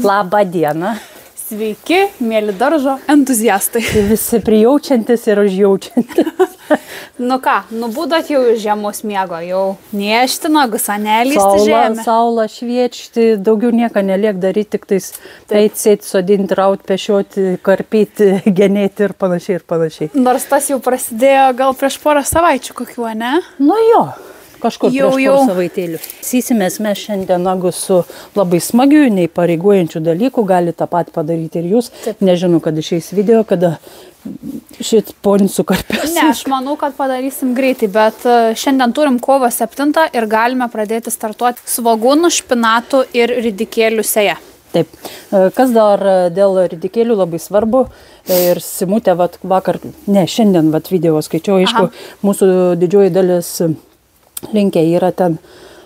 Labą dieną. Sveiki, mėly daržo entuziastai. Visi prijaučiantis ir užjaučiantis. Nu ką, nubudot jau iš žiemos miego, jau niešti nagus, nelysti žemę. Saulą šviečti, daugiau nieko neliek daryti, tik tais eit, sėti, sodinti, raut, pešioti, karpyti, genėti ir panašiai. Nors tas jau prasidėjo gal prieš porą savaičių kokių, ne? Nu jo. Kažkur prieš porą savaitėlių. Sysimės mes šiandien nagus su labai smagiu, neįpareigojančių dalykų, gali tą patį padaryti ir jūs. Taip. Nežinau, kada išeis video, kada šit ponis sukarpės. Ne, aš manau, kad padarysim greitai, bet šiandien turim kovo 7 ir galime pradėti startuoti svogūnų, špinatų ir ridikėlių sėją. Taip. Kas dar dėl ridikėlių labai svarbu ir Simutė šiandien video skaičiau, aišku, mūsų didžioji dalis linkę yra ten,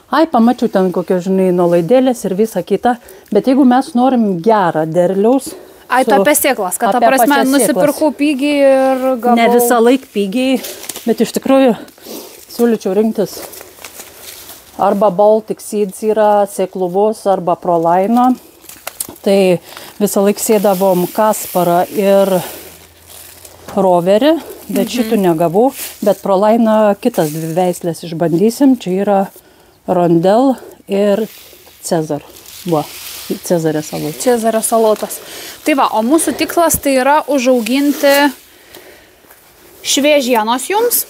pamačiau ten kokio, nuolaidėlės ir visa kita, bet jeigu mes norim gerą derliaus... Ta apie sėklas, kad ta prasme nusipirkau pigiai ir gavau... Ne visą laik pigiai, bet iš tikrųjų siūlyčiau rinktis arba Baltic Seeds yra sėkluvos arba Prolaino. Tai visą laik sėdavom Kasparą ir Roverį, bet šitų negavau, bet Prolainą kitas dvi veislės išbandysim. Čia yra Rondel ir Cezar. Cezario salotas. Cezario salotas. Tai va, o mūsų tikslas tai yra užauginti šviežienos jums.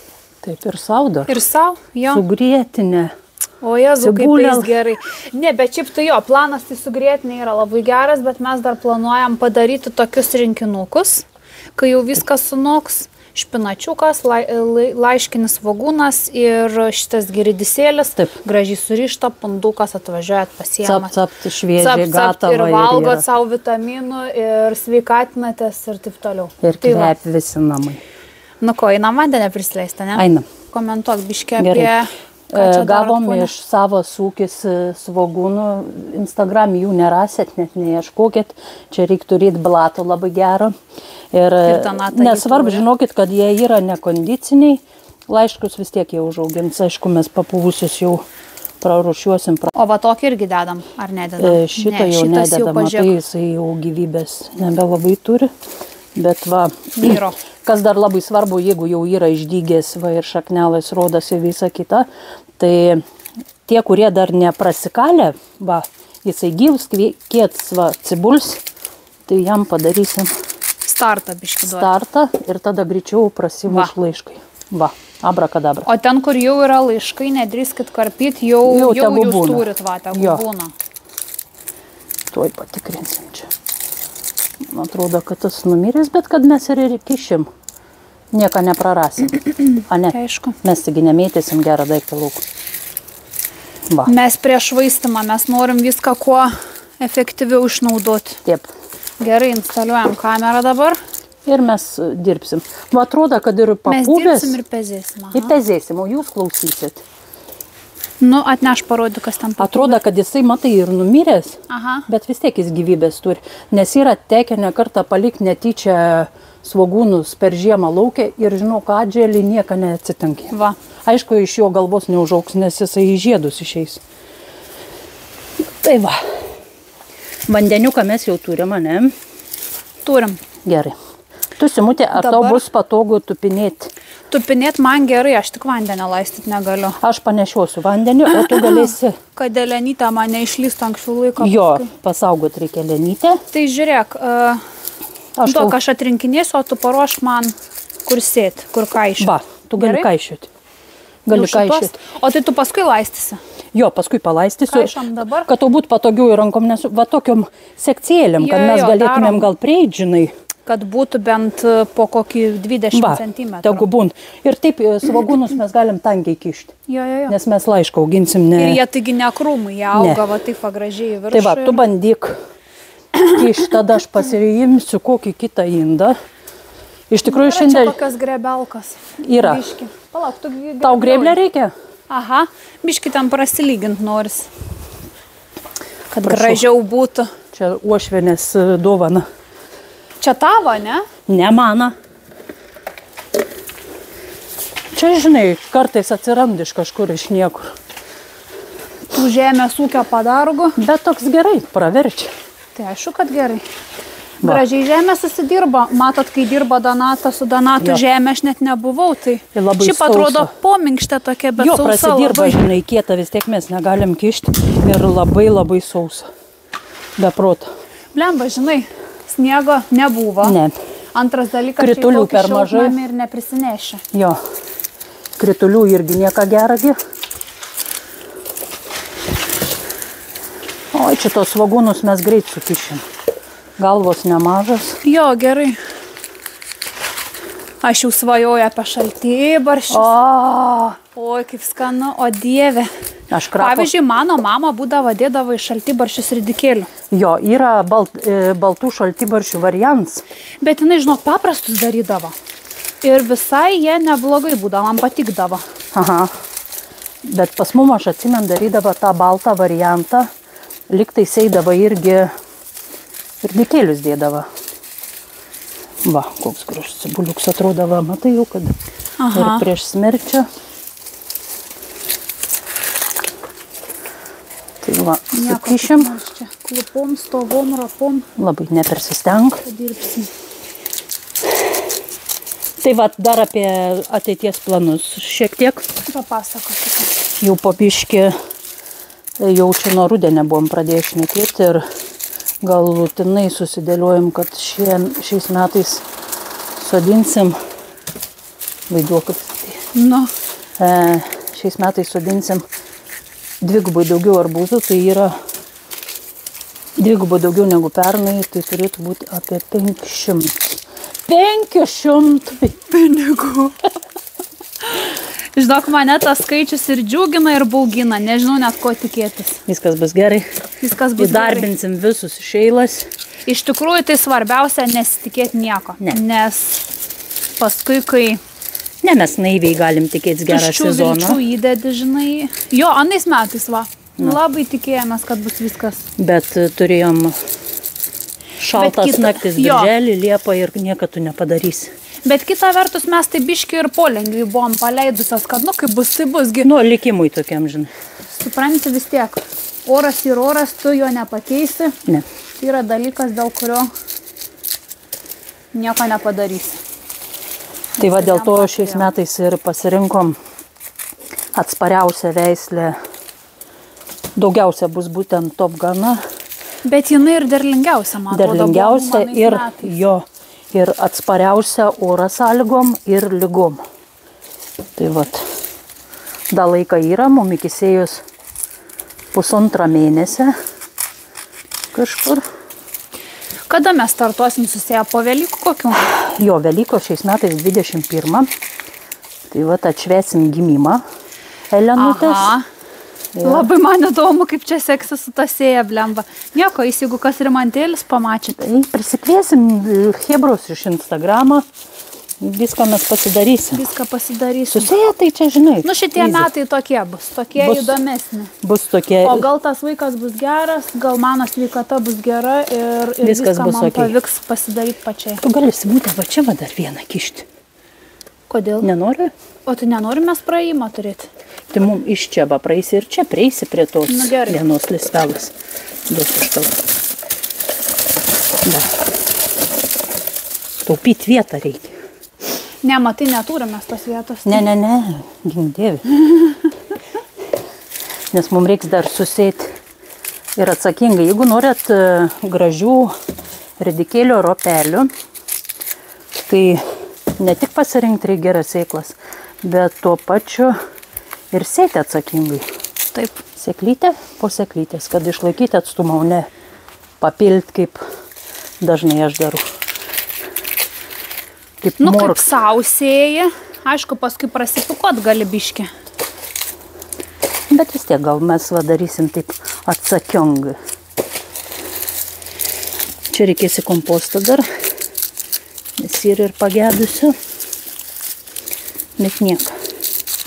Taip, ir saudo. Ir sau, jo. Su grietinė. O Jezu, kaip jis gerai. Ne, bet šiaip tai jo, planas tai su grietinė yra labai geras, bet mes dar planuojam padaryti tokius rinkinukus, kai jau viskas sunoks. Špinačiukas, laiškinis svogūnas ir šitas giridisėlis. Taip. Gražiai surišta, pundukas atvažiuojat pasiemat. Capt, šviežiai, gatava. Ir valgot savo vitaminų ir sveikatinatės ir taip toliau. Ir kvep visi namai. Nu ko, einam vandenę prisileista, ne? Einam. Komentuok biškį apie... Gavom iš savo ūkis svogūnų, Instagram jų nerasit, net neieškokit, čia reiktų turėti blato labai gero. Ir nesvarbu, žinokit, kad jie yra nekondiciniai, laiškus vis tiek jie užaugins, aišku, mes papuvusius jau prarušiuosim. O va tokį irgi dedam, ar nededam? Šitą jau nededam, tai jisai jau gyvybės nebelabai turi, bet va... Vyro. Kas dar labai svarbu, jeigu jau yra išdygęs ir šaknelais rodas ir visa kita, tai tie, kurie dar neprasikalė, jisai gyvs, kietas, cibuls, tai jam padarysim startą biškį duoti. Startą ir tada greičiau prasimuš laiškai. Abrakadabra. O ten, kur jau yra laiškai, nedrįskit karpyti, jau jūs turit, tegu būna. Tuoj patikrinsim čia. Man atrodo, kad tas numiręs, bet kad mes ir kišim, nieko neprarasim. Ne, aišku. Mes taigi nemėtysim gerą daiktą lauk. Mes prieš švaistimą, mes norim viską kuo efektyviau išnaudoti. Taip. Gerai, instaliuojam kamerą dabar. Ir mes dirbsim. Atrodo, kad ir papūvės. Mes dirbsim ir pezėsim. Ir pezėsim, o jūs klausysit. Nu, atneš parodį, kas ten papūvė. Atrodo, kad jisai, matai, ir numiręs, bet vis tiek jis gyvybės turi. Nes yra tekę ne kartą palikti netyčia svogūnus per žiemą laukę ir žinau, kad atžėlį nieko neatsitinka. Aišku, iš jo galvos neužaugs, nes jisai į žiedus išeis. Tai va. Vandeniuką mes jau turim, ne? Turim. Gerai. Tu, Simutė, ar tau bus patogu tupinėti? Tupinėti man gerai, aš tik vandenę laistyti negaliu. Aš panešiosiu vandenį, o tu galėsi... Kad lenytę man neišlystų anksčiau laiko. Jo, pasaugot reikia lenytę. Tai žiūrėk, duok aš atrinkinėsiu, o tu paruošk man, kur sėti, kur kaišiuoti. Tu gali kaišiuoti. Gali kaišiuoti. O tai tu paskui laistysi? Jo, paskui palaistysiu. Kaišam dabar? Kad tau būtų patogiau ir rankom, nes tokiom sekcijėlėm, kad mes galėtumėm gal prieiti, žinai. Kad būtų bent po kokį 20 cm. Tegu būn. Ir taip svogūnus mes galim tankiai kišti. Jo. Nes mes laišką auginsim. Ir jie taigi ne krūmai, jie auga taip gražiai viršų. Tai va, tu bandyk kišti, tada aš pasiimsiu kokį kitą indą. Iš tikrųjų šiandien... Čia kokios grebelkas. Yra. Palauk, tau greblę reikia? Aha, biški ten prasilygint noris. Kad gražiau būtų. Čia uošvienės dovana. Čia tavo, ne? Ne mano. Čia, žinai, kartais atsiranda iš kažkur iš niekur. Tų žemės ūkio padargų. Bet toks gerai, praverčia. Tai aišku, kad gerai. Gražiai žemė susidirba. Matot, kai dirba Donata su Donatu žemė, aš net nebuvau. Tai šiaip atrodo pominkštė tokia, bet sausa labai. Jo, prasidirba, žinai, kieta, vis tiek mes negalim kišti ir labai labai sausa. Be proto. Blemba, žinai, sniego nebuvo. Ne. Antras dalykas, kritulių per mažai ir neprisinešia. Jo, kritulių irgi nieka geragi. Oi, čia tos svogūnus mes greit sukišim. Galvos nemažas. Jo, gerai. Aš jau svajoju apie šaltibarščius. Oi, kaip skanu, o dieve. Pavyzdžiui, mano mama būdavo dėdavo į šaltibarščius ridikėlių. Jo, yra baltų šaltibarščių variants. Bet jinai, žinok, paprastus darydavo. Ir visai jie neblogai būdavo, man patikdavo. Aha. Bet pas mum, aš atsimenu, darydavo tą baltą variantą. Liktai eidavo irgi ridikėlius dėdavo. Va, koks gražus cibuliuks atrodavo, matai jau, kad ir prieš smerčia. Tai va, sukišim. Klupom, stovom, rapom. Labai nepersisteng. Padirbsim. Tai va, dar apie ateities planus šiek tiek. Papasakokite. Jau po biškį, jau čia nuo rudenio buvom pradėję šnekėti ir galutinai susidėliojom, kad šiais metais sodinsim, vaiduokas. Nu. Šiais metais sodinsim dvigubai daugiau arbūzų, tai yra dvigubai daugiau negu pernai, tai turėtų būti apie 500. 500 pinigų. Žinok, mane tas skaičius ir džiugina, ir baugina. Nežinau net ko tikėtis. Viskas bus gerai. Viskas bus gerai. Įdarbinsim visus iš eilas. Iš tikrųjų, tai svarbiausia nesitikėti nieko. Ne. Nes paskui, kai... Ne, mes naiviai galim tikėtis gerą sezoną. Tuščių vilčių įdedi, žinai. Jo, anais metais, va. Labai tikėjomės, kad bus viskas. Bet turėjom šaltas naktis birželį, liepą ir niekad tu nepadarysi. Bet kita vertus mes tai biški ir polengvį buvom paleidusios, kad nu kaip bus, tai busgi. Nu, likimui tokiam, žinai. Supranti vis tiek. Oras ir oras, tu jo nepakeisi. Ne. Tai yra dalykas, dėl kurio nieko nepadarysi. Tai va dėl to šiais metais ir pasirinkom atspariausią veislę. Daugiausia bus būtent Top Gana. Bet jinai ir derlingiausia, man atrodo. Derlingiausia ir jo. Ir atspariausia oro sąlygom ir lygom. Tai vat, da laiką yra, mum iki sėjus 1,5 mėnesio kažkur. Kada mes startuosim susėję po Velykų kokių? Jo, Velyko šiais metais 21. Tai vat, atšvęsim gimimą Elenutės. Aha. Labai man įdomu, kaip čia seksis su ta sėja, blemba. Nieko, jeigu kas rimantėlis pamačyt. Prisikviesim hebros iš Instagramą. Viską mes pasidarysim. Viską pasidarysim. Susėję, tai čia žinai. Nu šitie metai tokie bus įdomesni. Bus tokie. O gal tas vaikas bus geras, gal mano sveikata bus gera ir viską man pavyks pasidaryti pačiai. Tu galėsi būti va čia va dar vieną kišti. Kodėl? Nenori? O tu nenori mes praėjimą turėti? Tai mums iš čia va praeisi ir čia prieisi prie tos vienos listelas. Duos iš tavo. Da. Taupyti vietą reikia. Ne, matai, neturim mes tos vietos. Ne, gimdėvi. Nes mums reiks dar susėti ir atsakingai. Jeigu norit gražių ridikėlio ropelių, tai ne tik pasirinkti reikia geras sėklas, bet tuo pačiu ir sėti atsakingai. Taip. Sėklytė po sėklytės, kad išlaikyti atstumą, o ne papilt, kaip dažnai aš darau. Kaip kaip sausėja, aišku, paskui prasipukot gali biškį. Bet vis tiek gal mes va darysim taip atsakingai. Čia reikės į kompostą dar, nes ir pagedusiu, bet nieko.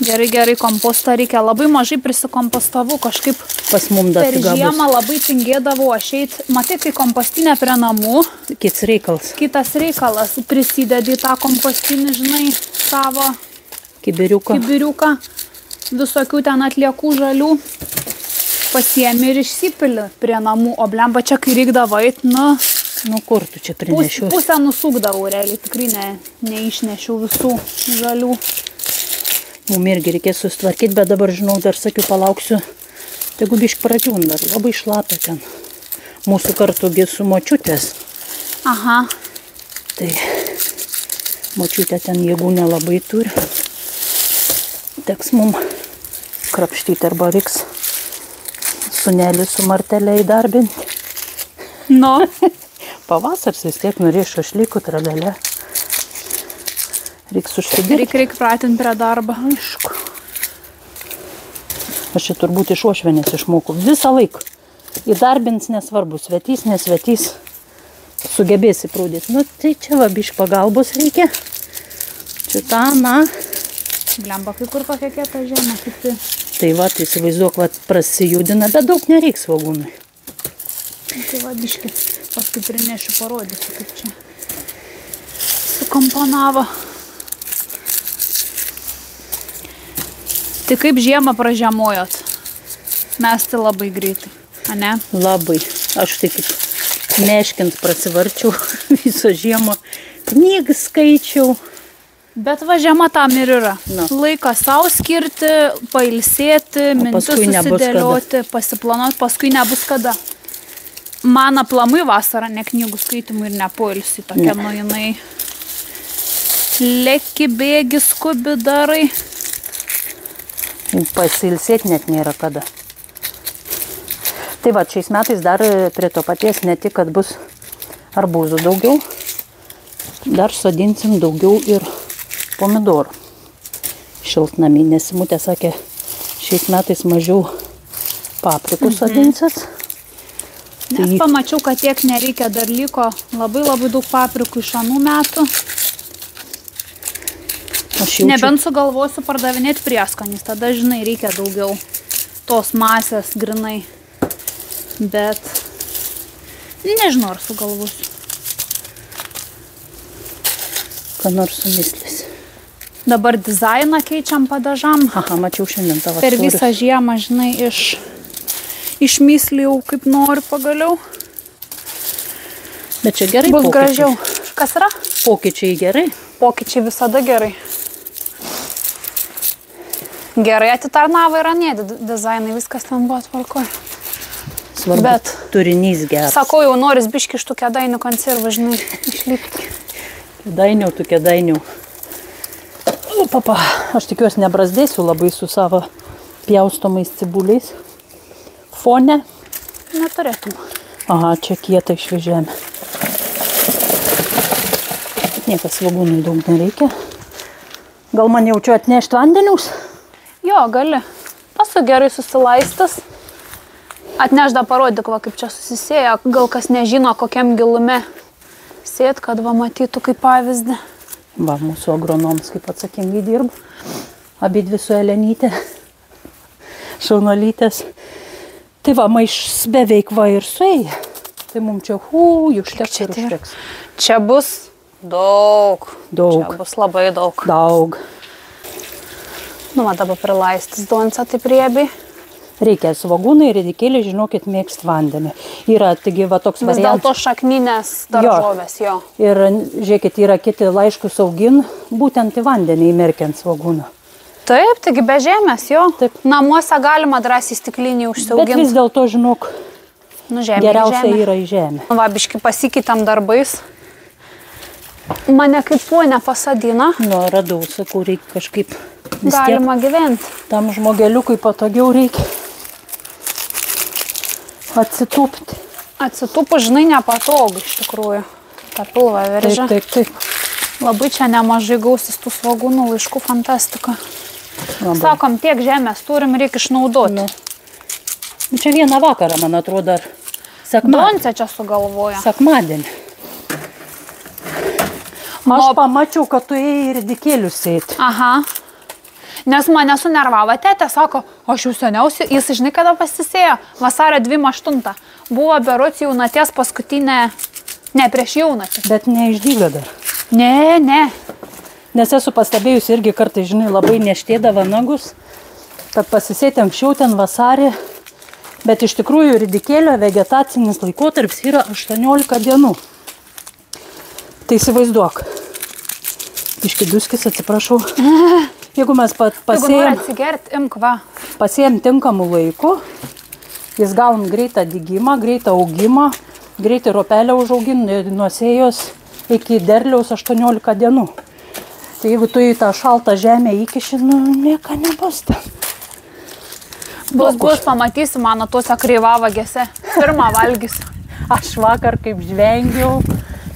Gerai, kompostą reikia. Labai mažai prisikompostavau kažkaip. Pas mum dar per žiemą labai tingėdavau aš eit. Matai, kai kompostinė prie namų. Kitas reikalas. Kitas reikalas. Prisidedi tą kompostinį, žinai, savo kibiriuką. Visokių ten atliekų žalių. pasiemi ir išsipili prie namų, o blemba čia, kai reikdavo eit, nu, Nu, kur tu čia prinešiu? pusę nusukdavau, realiai, tikrai neišnešiau visų žalių. Mum irgi reikės susitvarkyti, bet dabar, žinau, dar sakiau, palauksiu. Tegu bišk pradžiūn dar, labai šlapia ten. Mūsų kartugi su močiutės. Aha. Tai močiutė ten jėgų nelabai turi. Teks mum krapštyti arba reiks sunelį su martelė įdarbinti. Nu. Pavasaris vis tiek norės šašlykų tralelę. Reiks užsidirbti. Reik pratinti prie darbą. Aišku. Aš čia turbūt iš uošvienės išmokau. Visą laiką. Įdarbins nesvarbu, svetys, nesvetys. Sugebėsi prūdyti. Nu, tai čia va bišk pagalbos reikia. Čia ta, na. Blemba, kai kur kokia kieta žemė, kiti. Tai va, tai įsivaizduok, va, prasijudina, bet daug nereiks svogūnui. Tai va, biški, paskui prinešiu, parodysiu, kaip čia sukomponavo. Tai kaip žiemą pražiemojot? Mes tai labai greitai, ane? Labai. Aš tai kaip meškins prasivarčiau visą žiemą. Knygą skaičiau. Bet va, žiema tam ir yra. Na. Laiką savo skirti, pailsėti, mintis susidėlioti, pasiplanuoti, paskui nebus kada. Man aplamai vasara ne knygų skaitimų ir ne poilsį. Tokia, nu, jinai leki, bėgi, skubi darai. Pasilsėti net nėra kada. Tai va, šiais metais dar prie to paties ne tik, kad bus arbūzų daugiau, dar sodinsim daugiau ir pomidorų. Šiltnamį, nes Simutė sakė, šiais metais mažiau paprikų sodinsit. Nes pamačiau, kad tiek nereikia, dar liko labai daug paprikų iš anų metų. Nebent sugalvosiu pardavinėti prieskonys, tada, žinai, reikia daugiau tos masės grinai. Bet nežinau, ar sugalvosiu. Ką nors sumislys. Dabar dizainą keičiam padažam. Aha, mačiau šiandien tavo Per visą žiemą, žinai, išmislijau, kaip noriu pagaliau. Bet čia gerai bus pokyčiai. Gražiau. Kas yra? Pokyčiai gerai. Pokyčiai visada gerai. Gerai atitarnavo ir anie dizainai, viskas ten buvo tvarkoj. Svarbu, Bet turinys geras. Sakau, jau noris biški iš tų kėdainių konservų, žinai, išlipti. Kėdainių, tu kėdainių. O, papa, aš tikiuosi nebrazdėsiu labai su savo pjaustomais cibuliais. Fone. Neturėtum. Aha, čia kieta išvežėme. Niekas svogūnui daug nereikia. Gal man jaučiu atnešti vandenius? Jo, gali. Pasu gerai susilaistas. Atnešda parodyk, va, kaip čia susisėjo. Gal kas nežino, kokiam gilume sėt, kad va matytų kaip pavyzdį. Va, mūsų agronoms kaip atsakingai dirba. Abi dvi su Elenytė. Šaunolytės. Tai va, maišs beveik va ir suėję. Tai mums čia užteks ir užteks. Čia bus daug. Daug. Čia bus labai daug. Daug. Nu, va dabar prilaistis duonca taip riebiai. Reikia svogūnai ir ridikėlį, žinokit, mėgst vandenį. Yra, taigi, va, toks Vis variantas. dėlto šakninės daržovės, jo. Ir, žiūrėkit, yra kiti laiškus augin, būtent į vandenį įmerkiant svogūną. Taip, taigi be žemės, jo. Taip. Namuose galima drąsiai stiklinį užsiauginti. Bet vis dėlto, žinok, Nu, žemė, geriausia žemė. yra į žemę. Va, biški pasikeitam darbais. Mane kaip ponė pasadina. Nu, radau, sakau, reikia kažkaip vis tiek Galima gyventi. tam žmogeliukui patogiau reikia atsitūpti. Atsitūpų, žinai, nepatogu iš tikrųjų. Ta pilva veržia. Taip. Labai čia nemažai gausis tų svogūnų laiškų, fantastika. Labai. Sakom, tiek žemės turim, reikia išnaudoti. Nu, čia vieną vakarą, man atrodo, ar Doncė čia sugalvoja. sekmadienį. Aš pamačiau, kad tu ėjai ir ridikėlius sėti. Aha. Nes mane sunervavo tetė, sako, aš jau seniausiai, jis žinai, kada pasisėjo, vasario 28. Buvo berods jaunaties paskutinė, ne prieš jaunatį. Bet neišdygė dar. Ne. Nes esu pastebėjusi irgi kartais, žinai, labai neštėdavo nagus. Tad pasisėti anksčiau ten vasarį Bet iš tikrųjų ridikėlio vegetacinis laikotarpis yra 18 dienų. Tai įsivaizduok. Biški duskis, atsiprašau. Jeigu mes pasėjom tinkamų laikų, jis gaun greitą dygimą, greitą augimą, greitą ropelę užauginti nuo sėjos iki derliaus 18 dienų. Tai jeigu tu į tą šaltą žemę įkiši, nieko nebus ten. Bus, pamatysi mano tuose kreivavagėse. Pirmą valgysiu. Aš vakar kaip žvengiau,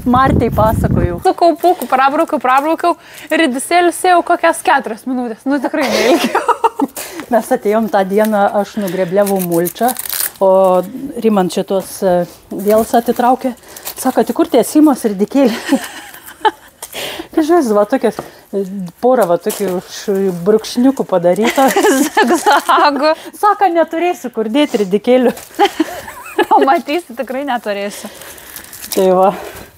Martai pasakojau. Su kaupuku prabraukiau ir ridisėlius sėjau kokias 4 minutės. Tikrai neilgiau. Mes atėjom tą dieną, aš nugreblevau mulčią, o Rimant šitos vėls atitraukė. Sako, tai kur tie simos ridikėliai? Kažkas, tokias porą tokių brūkšniukų padaryta. Zigzagų. Sako, neturėsiu kur dėti ridikėlių. Pamatysi, tikrai neturėsiu. Tai va.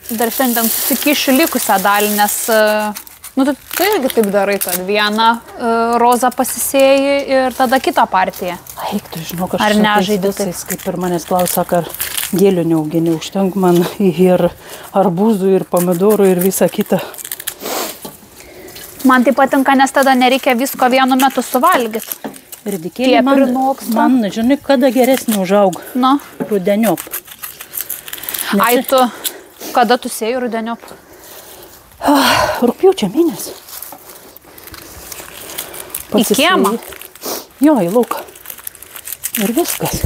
Dar šiandien susikišiu likusią dalį, nes tu irgi taip darai, kad vieną rozą pasisėjai ir tada kitą partiją. Eik, tu žinok, aš visais, kaip ir manęs klausia, ar gėlių neaugini, užtenk man ir arbūzų, ir pomidorų, ir visą kitą. Man tai patinka, nes tada nereikia visko vienu metu suvalgyti. Ridikėliai man, žinai, kada geresnį užaug. Rudeniop. Ai, kada tu sėjai rudeniop? Rugpjūčio mėnesį. Į kiemą? Jo, į lauką. Ir viskas.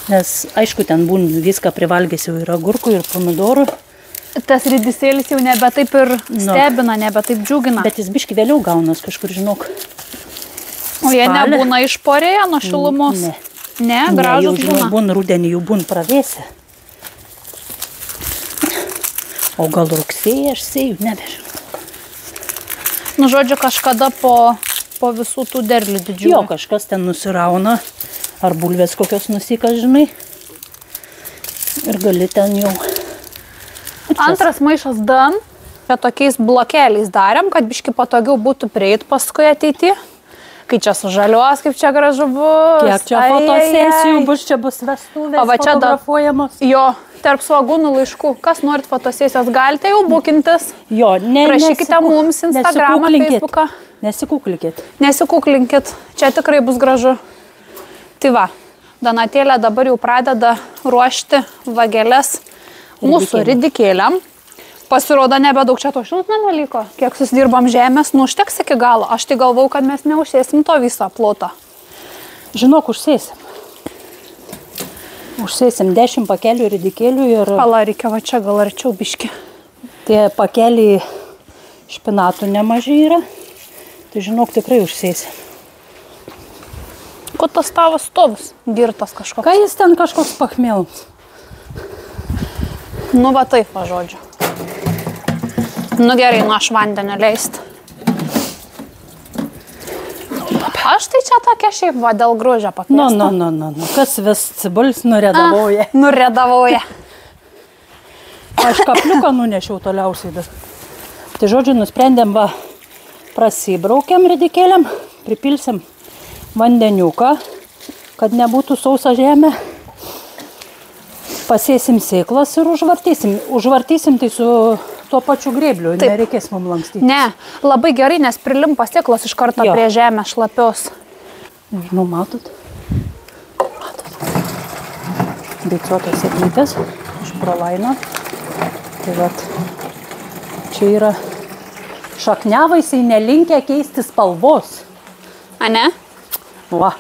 Nes, aišku, ten viską privalgėsiu ir agurkų, ir pomidorų. Tas ridisėlis jau nebe taip ir stebina, nebe taip džiugina. Bet jis biški vėliau gaunas kažkur, žinok. O jie nebūna išporėję nuo šilumos? Ne, gražus būna. Rudenį jų būna pravėsę. O gal rugsėjį aš sėju, nebežinau. Žodžiu, kažkada po visų tų derlių didžiųjų. Jo, kažkas ten nusirauna. Ar bulvės kokios nusikas, žinai. Ir gali ten jau. Antras maišas dan. Tokiais blokeliais darėm, kad biški patogiau būtų prieit paskui ateity. Kai čia sužaliuos, kaip čia gražu bus. Kiek čia fotosesijų bus, čia bus vestuvės fotografuojamos. Jo, tarp svagūnų laiškų. Kas norit fotosesijos, galite jau bukintis. Jo, rašykite mums Instagramą, Facebooką. Nesikuklinkit. Čia tikrai bus gražu. Tai va, Donatėlė dabar jau pradeda ruošti vageles mūsų ridikėliam. Pasirodo, nebedaug čia to šiltnamio liko. Kiek susidirbam žemės, užteks iki galo. Aš tai galvau, kad mes neužsėsim to visą plotą. Žinok, užsėsim. Užsėsim 10 pakelių ridikėlių ir... Pala, reikia va čia gal arčiau biški. Tie pakeliai špinatų nemažai yra. Tai žinok, tikrai užsėsim. Ko tas tavo stovus? Girtas kažkoks. Ką jis ten kažkoks pachmėlus? Va taip, va žodžiu. Gerai, aš vandenio leist. Aš tai čia tokia šiaip va dėl gružio pakviesta. Kas vis cibulis nuredavoja. Nuredavoja. Aš kapliuką nunešiau toliausiai. Tai žodžiu, nusprendėm va prasibraukiam ridikėliam, pripilsim vandeniuką, kad nebūtų sausa žemė. Pasėsim sėklas ir užvartysim. Užvartysim tai su tuo pačiu grėbliu, nereikės mums lankstyti. Ne, labai gerai, nes prilimpa sėklas iš karto prie žemės šlapios. Nežinau, matot? Beicuotos sėklytės iš prolaino. Tai vat, čia yra šakniavaisiai nelinkę keisti spalvos. A ne? Va,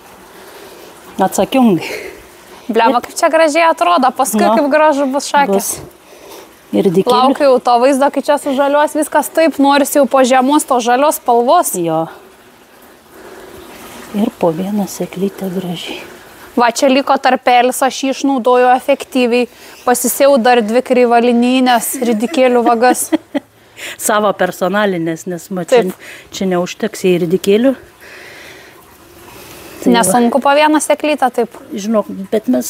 atsakingai. Bleva, kaip čia gražiai atrodo, paskui kaip gražu bus šakės. Ir dikėlių. Laukiu jau to vaizdo, kai čia sužaliuos viskas taip, norisi jau po žiemos to žalios spalvos. Jo. Ir po vieną sėklytę gražiai. Va, čia liko tarpelis, aš jį išnaudoju efektyviai. Pasisėjau dar 2 kryvalinės ridikėlių vagas. Savo personalinės, nes čia neužteks į ridikėlių. Tai nesunku po vieną sėklytę, taip. Žinok, bet mes...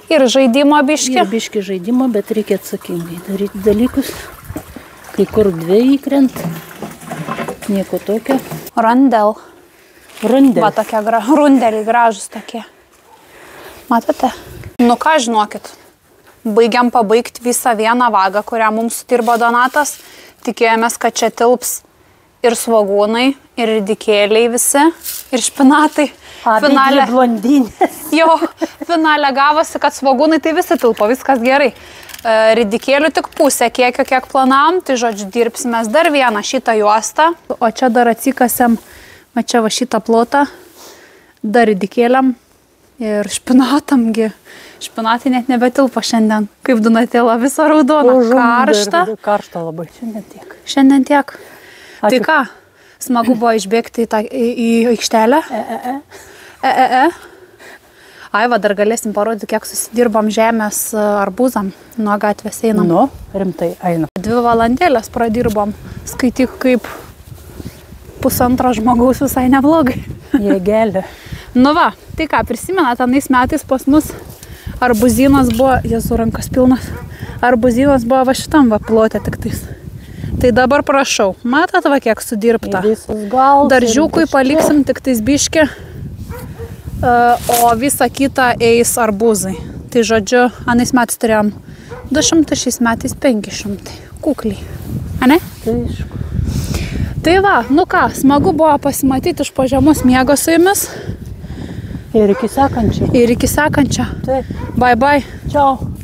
Ir žaidimo biški. Ir biški žaidimo, bet reikia atsakingai daryti dalykus. Kai kur 2 įkrent. Nieko tokio. Randel. Rundeliai. Va tokie rundeliai gražus tokie. Matote? Nu ką, žinokit, baigiam pabaigti visą vieną vagą, kurią mums sutirbo Donatas. Tikėjomės, kad čia tilps ir svogūnai, ir ridikėliai visi, ir špinatai. Finale blondinės. Jo, finale gavosi, kad svogūnai tai visi tilpo, viskas gerai. Ridikėlių tik pusę kiekio, kiek planavom, tai žodžiu dirbsime dar vieną šitą juostą. O čia dar atsikasėm, va čia va šitą plotą, dar ridikėliam ir špinatamgi. Špinatai net nebetilpo šiandien, kaip Donatėla, visą raudoną. Karšta. Karšta labai, šiandien tiek. Šiandien tiek. Tai ką, smagu buvo išbėgti į aikštelę. Ai, va, dar galėsim parodyti, kiek susidirbam žemės arbūzam. Nuo gatvės einam. Nu, rimtai einam. 2 valandėlės pradirbom. Skaityk, kaip 1,5 žmogaus visai neblogai. Jėgelė. Nu va, tai ką, prisimenat, anais metais pas mus arbūzynas buvo, Jėzų rankas pilnas, arbūzynas buvo va šitam va plote tik tais. Tai dabar prašau, matot va kiek sudirbta. Daržiukui paliksim tik tais biškį, o visą kitą eis arbūzai. Tai žodžiu, anais metais turėjom 200, šiais metais 500. Kukliai. Ane? Aišku. Tai va, nu ką, smagu buvo pasimatyti iš po žiemos miego su jumis. Ir iki sekančio. Ir iki sekančio. Taip. Bye bye. Ciao.